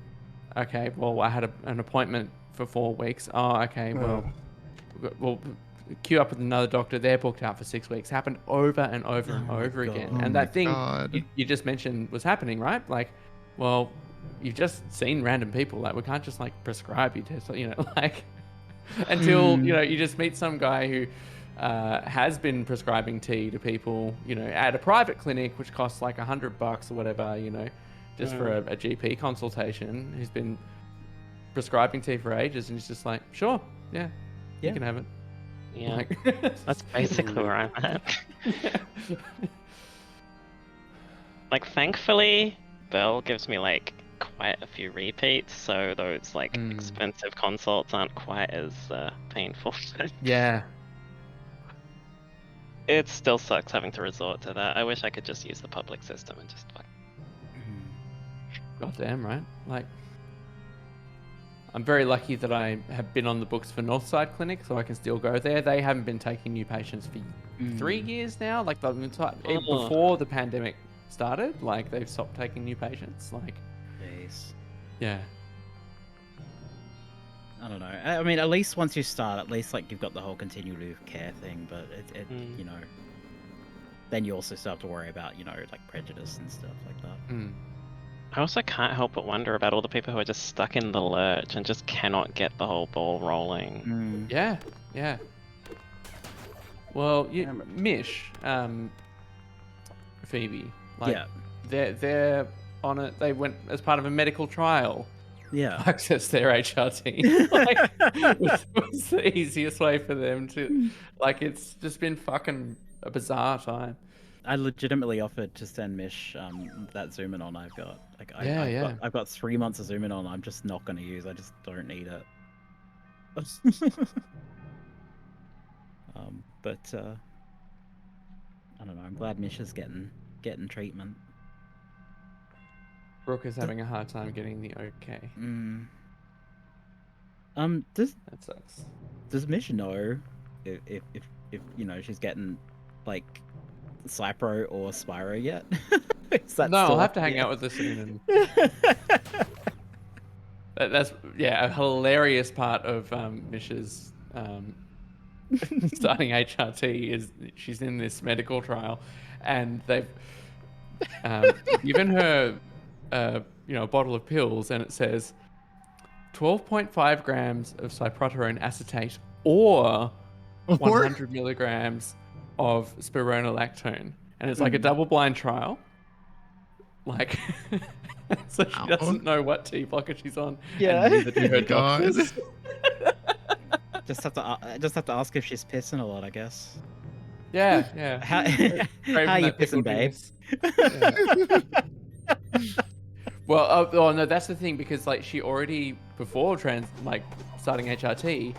Okay, well, I had an appointment for 4 weeks. Oh, okay, well, we'll queue up with another doctor. They're booked out for 6 weeks. Happened over and over and Oh my over again. God. Oh And my that thing god. you just mentioned was happening, right? Like, well, you've just seen random people. Like, we can't just like prescribe you tests, you know, like until you know you just meet some guy who has been prescribing tea to people, you know, at a private clinic, which costs like $100 or whatever, you know, just for a GP consultation. Who's been prescribing tea for ages, and he's just like, sure, yeah, you Yeah. can have it. Yeah. Like, That's basically where I'm at. Like, thankfully, Bell gives me, like, quite a few repeats, so those, like, expensive consults aren't quite as painful. yeah. It still sucks having to resort to that. I wish I could just use the public system and just, like... Goddamn right. Like, I'm very lucky that I have been on the books for Northside Clinic, so I can still go there. They haven't been taking new patients for 3 years now. Like, before the pandemic started, like, they've stopped taking new patients. Like, Jeez. yeah. I don't know. I mean, at least once you start, at least like you've got the whole continuity of care thing. But it you know, then you also start to worry about, you know, like prejudice and stuff like that. I also can't help but wonder about all the people who are just stuck in the lurch and just cannot get the whole ball rolling. Yeah, yeah. Well, Damn it. Mish, Phoebe, like, Yeah. they're on it. They went as part of a medical trial Yeah. to access their HRT. Like, was the easiest way for them to, like, it's just been fucking a bizarre time. I legitimately offered to send Mish that zoom in on I've got. Like I've got 3 months of zoom in on I'm just not gonna use. I just don't need it. But I don't know, I'm glad Mish is getting treatment. Brooke is having a hard time getting the okay. That sucks. Does Mish know if you know she's getting like Cypro or Spyro yet? No, I'll have to hang out with her soon. And that's a hilarious part of Mish's starting HRT is she's in this medical trial, and they've given her you know, a bottle of pills, and it says 12.5 grams of cyproterone acetate or 100 milligrams of spironolactone, and it's like a double-blind trial. Like, so she Ow. doesn't know what T blocker she's on. Yeah. And neither do her God. doctors. Just have to ask if she's pissing a lot, I guess. Yeah, yeah. How Craving how you that pickle pissing, babe? juice. Yeah. Well, oh no, that's the thing, because like she already before starting HRT,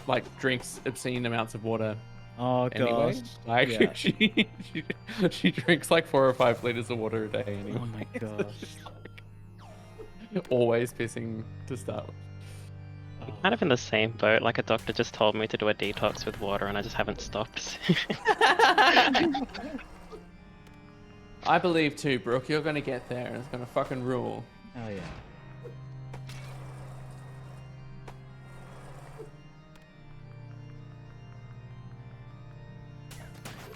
like drinks obscene amounts of water Oh anyway. gosh. Like Yeah. she drinks like 4 or 5 liters of water a day anyway. Oh my gosh. Always pissing to start with. Kind of in the same boat. Like a doctor just told me to do a detox with water, and I just haven't stopped. I believe too, Brooke. You're gonna get there, and it's gonna fucking rule. Oh yeah.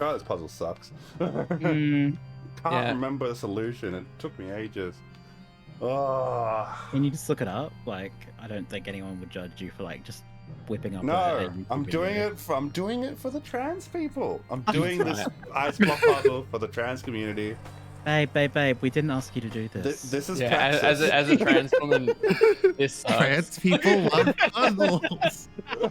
Oh, this puzzle sucks. Mm, Can't Yeah. remember the solution. It took me ages. Oh. can you just look it up? Like, I don't think anyone would judge you for like just whipping up. No, a YouTube I'm doing video. it. I'm doing it for the trans people. I'm doing Right. this ice block puzzle for the trans community. Babe, we didn't ask you to do this. This is Yeah, praxis. as a trans woman, this sucks. Trans people love puzzles.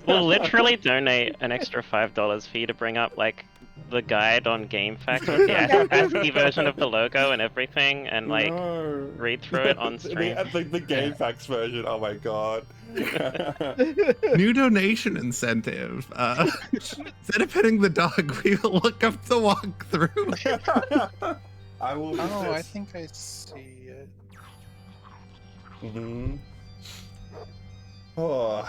We'll literally donate an extra $5 for you to bring up like the guide on GameFAQs with the ASCII version of the logo and everything, and like No. read through it on stream. The GameFAQs version. Oh my god. New donation incentive. Instead of petting the dog, we will look up the walkthrough. I will. Oh, I think I see it. Mm-hmm. Oh,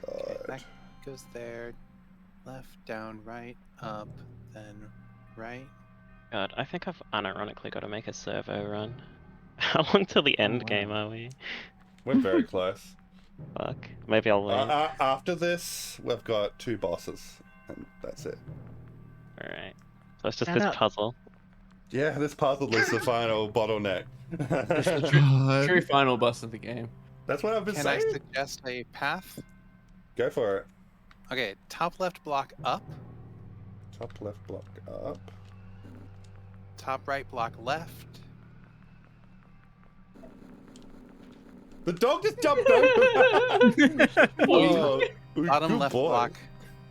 God. That goes there. Left, down, right, up, then right. God, I think I've unironically got to make a servo run. How long till the end wow. game are we? We're very close. Fuck. Maybe I'll wait. After this, we've got 2 bosses, and that's it. Alright. So it's just Shout this out. puzzle. Yeah, this puzzle is the final bottleneck. It's the God. true final boss of the game. That's what I've been Can I saying. suggest a path? Go for it. Okay, top left block up, Top left block up. top right block left. The dog just jumped over. Oh, Bottom good left boy. block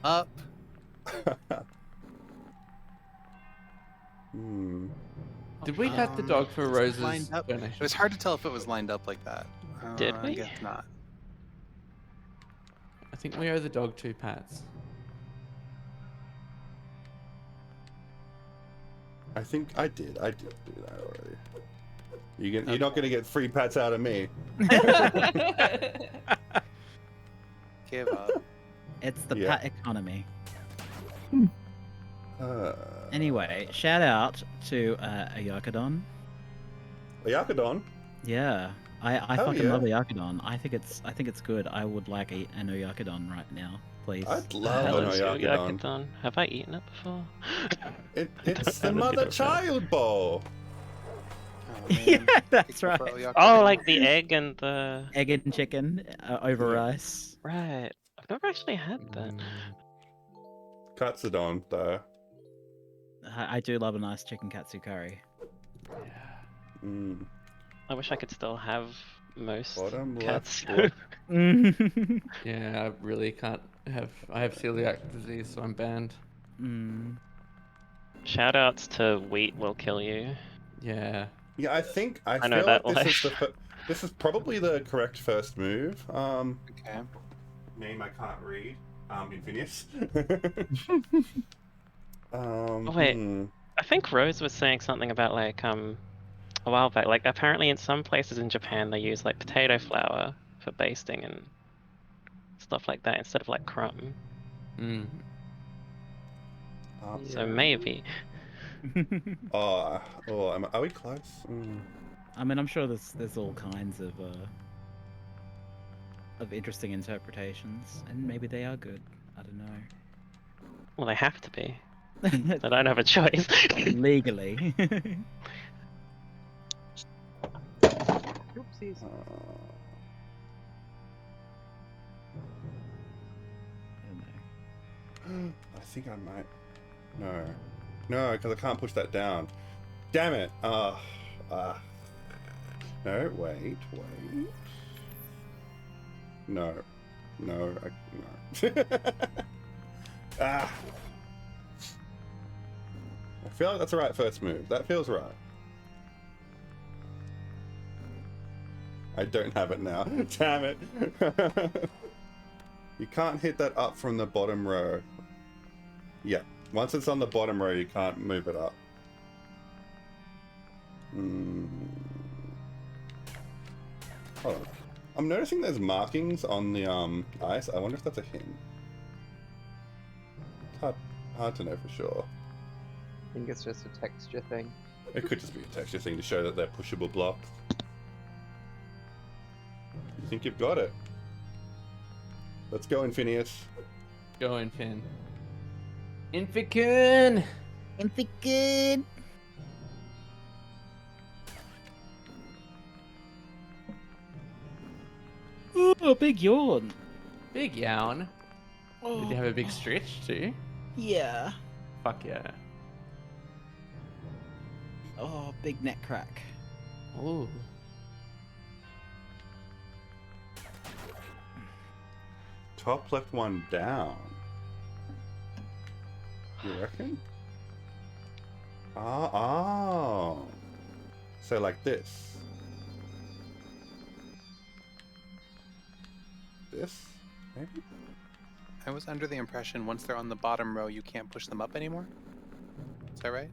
up. Hmm. Did we pet the dog for Rose's lined up? donation? It was hard to tell if it was lined up like that. Did I we? guess not. I think we owe the dog 2 pats. I think I did. I did do that already. You're not gonna get free pats out of me. Give up. It's the Yeah. pat economy. Uh, Anyway, shout out to Ayakadon. Yakadon. Yeah, I Hell fucking yeah. love Ayakadon. I think it's good. I would like an Oyakadon right now, please. I'd Hell love an is Oyakadon. Oyakadon? Have I eaten it before? It's the I don't mother think I've child bowl. Oh, man. Yeah, that's People right. for Oyakadon. Oh, like the egg and the... Egg and chicken over Yeah. rice. Right. I've never actually had that. Katsudon, though. I do love a nice chicken katsu curry. Mm. I wish I could still have most Bottom cats. left. Yeah, I really can't have. I have celiac disease, so I'm banned. Shoutouts to Wheat Will Kill You. Yeah. Yeah, I think I know feel that like this is life. this is probably the correct first move. Okay. Name I can't read. Infinius. wait. hmm. I think Rose was saying something about like a while back. Like apparently in some places in Japan they use like potato flour for basting and stuff like that instead of like crumb. Mm. So maybe. Are we close? Mm. I mean, I'm sure there's all kinds of interesting interpretations, and maybe they are good. I don't Well, they have to be. know. I don't have a choice. Legally. Oopsies. I don't know. I think I might No. No, because I can't push that down. Damn it. No, wait. No. No. No. Ah. I feel like that's the right first move. That feels right. I don't have it now. Damn it. You can't hit that up from the bottom row. Yeah. Once it's on the bottom row, you can't move it up. Hold on. I'm noticing there's markings on the ice. I wonder if that's a hint. It's hard to know for sure. I think it's just a texture thing. It could just be a texture thing to show that they're pushable blocks. You think you've got it? Let's go, Infinius. Go, Infin. Infikun! Infikun! Oh, big yawn. Big yawn. Did you have a big stretch too? Yeah. Fuck yeah. Oh, big neck crack. Ooh. Top left one down. You reckon? Oh. So like this. This? Maybe? I was under the impression once they're on the bottom row, you can't push them up anymore. Is that right?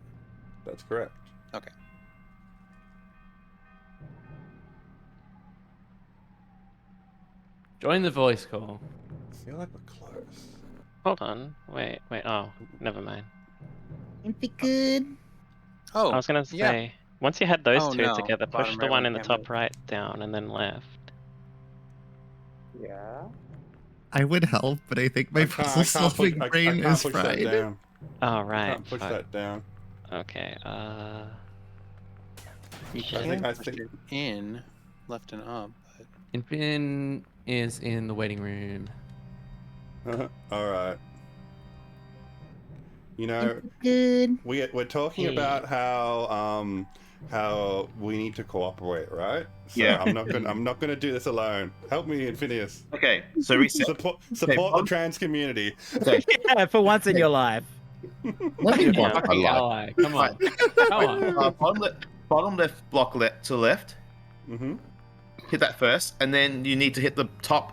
That's correct. Okay. Join the voice call. I feel like we're close. Hold on. Wait. Oh, never mind. Infikun. Oh, I was gonna yeah. say, once you had those Oh, two no. together, push Bottom the right one one in the can't top move. right down and then left. Yeah. I would help, but I think my I can't puzzle-solving brain can't is push that fried. down. Oh, I right. can't push fuck. that down. Okay, You I can think- I push think- it in, left and up, but Infin is in the waiting room. Alright. You know, Good. we're talking about how we need to cooperate, right? So Yeah. I'm not gonna do this alone. Help me, Infinius. Okay, so reset. Support Okay, the trans community. Okay, Yeah, for once in your life. let me You're watch my fucking life. ally. Come on. Come on. Bottom left block to left. Mm-hmm. Hit that first, and then you need to hit the top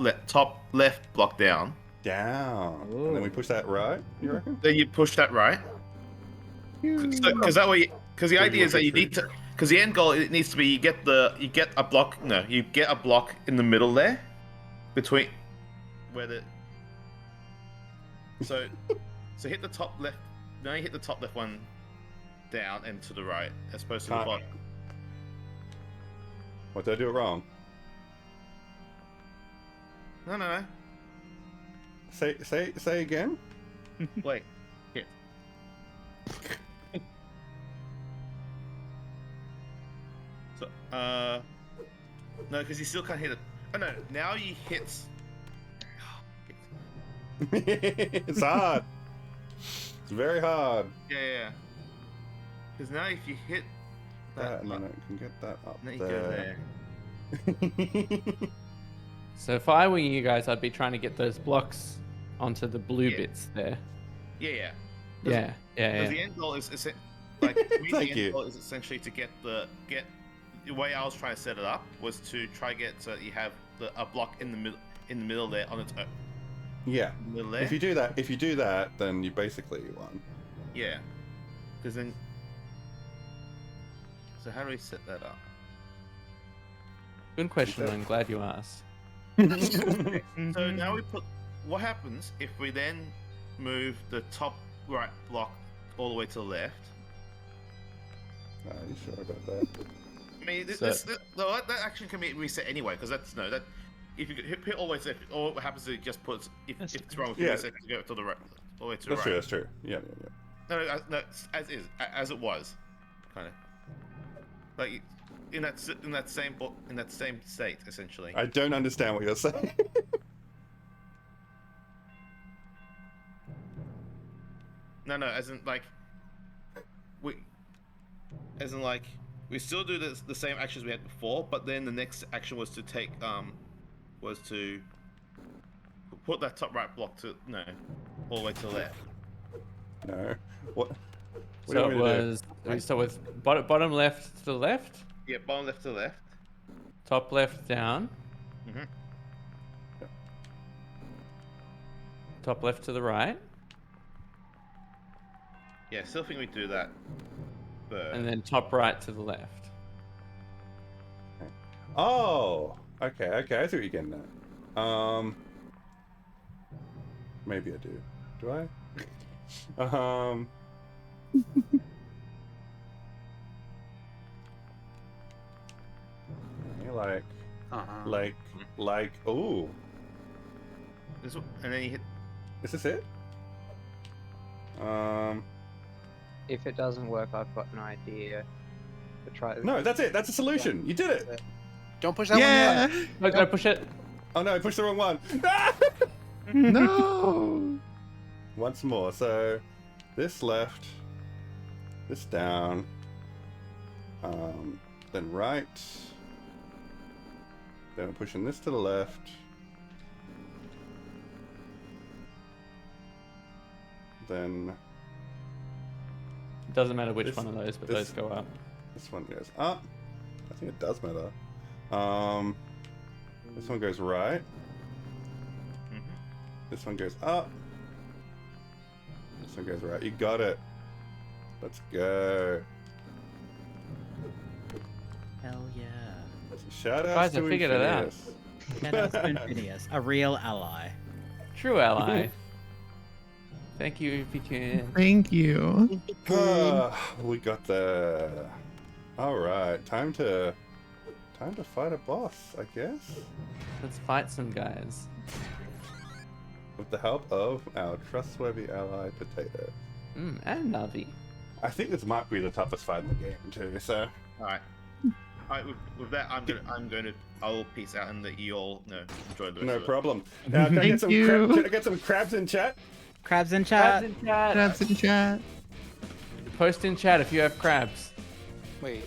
left block down. Down. And then we push that right, you reckon? Then you push that right. Because that way, because the So idea you is that want you to need to, because the end goal it needs to be you get a block in the middle there, between where the. So hit the top left. Now you hit the top left one down and to the right, as opposed to the Can't. bottom. What, did I do it wrong? No. Say again? Wait. Here. So, no, because you still can't hit it. Oh no, now you hit. It's hard. It's very hard. Yeah. Because now if you hit that, And then I can get that up then you go there. there. So if I were you guys, I'd be trying to get those blocks onto the blue Yeah. bits there. Yeah. Yeah. Because the end goal is like to me, Thank the you. end goal is essentially to get the way I was trying to set it up was to try get so that you have a block in the middle there on its own. Yeah. Middle there. If you do that, then you basically won. Yeah. Because then. So how do we set that up? Good question. I'm glad you asked. So now we put. What happens if we then move the top right block all the way to the left? Are you sure about that? I mean, that action can be reset anyway, because that's that. If you hit all the way to left, all what happens is it just puts if it's wrong, Yeah. reset to go to the right, all the way to the That's right. true. That's true. Yeah. No, as is, as it was, kind of like in that same state essentially. I don't understand what you're saying. No, as in like we still do the same actions we had before, but then the next action was to take was to put that top right block to all the way to the left. No. What? What So do it you want me to do? was. We start with bottom left to the left, Yeah, bottom left to the left. top left down, Mhm. top left to the right, Yeah, still think we do that. But and then top right to the left. Oh, okay, I see what you're getting at. Maybe I do. Do I? Okay, like, ooh, this one, and then you hit. is this it? If it doesn't work, I've got an idea. To try. No, that's it. That's a solution. You did it. Don't push that one Yeah. yet. No, don't push it. Oh no, I pushed the wrong one. No. Once more. So, this left, this down, then right. Then I'm pushing this to the left. Then It doesn't matter which This- one of those, but this- those go up. this one goes up. I think it does matter. This one goes right. Mhm. This one goes up. This one goes right. You got it. Let's go. Hell yeah. Shout out Guys, I to figured it out. Infinius. Shout out to Infinius, a real ally. True ally. Thank you if you can. Thank you. We got there. All right, time to fight a boss, I guess. Let's fight some guys. With the help of our trustworthy ally, Potato. And Navi. I think this might be the toughest fight in the game too. So All right. With that, I'll peace out and let you all enjoy the rest no of it. problem. Now, can I Thank get some you. can I get some crabs in chat? Crabs in chat. Crabs in chat. Crabs in chat. Post in chat if you have crabs. Wait,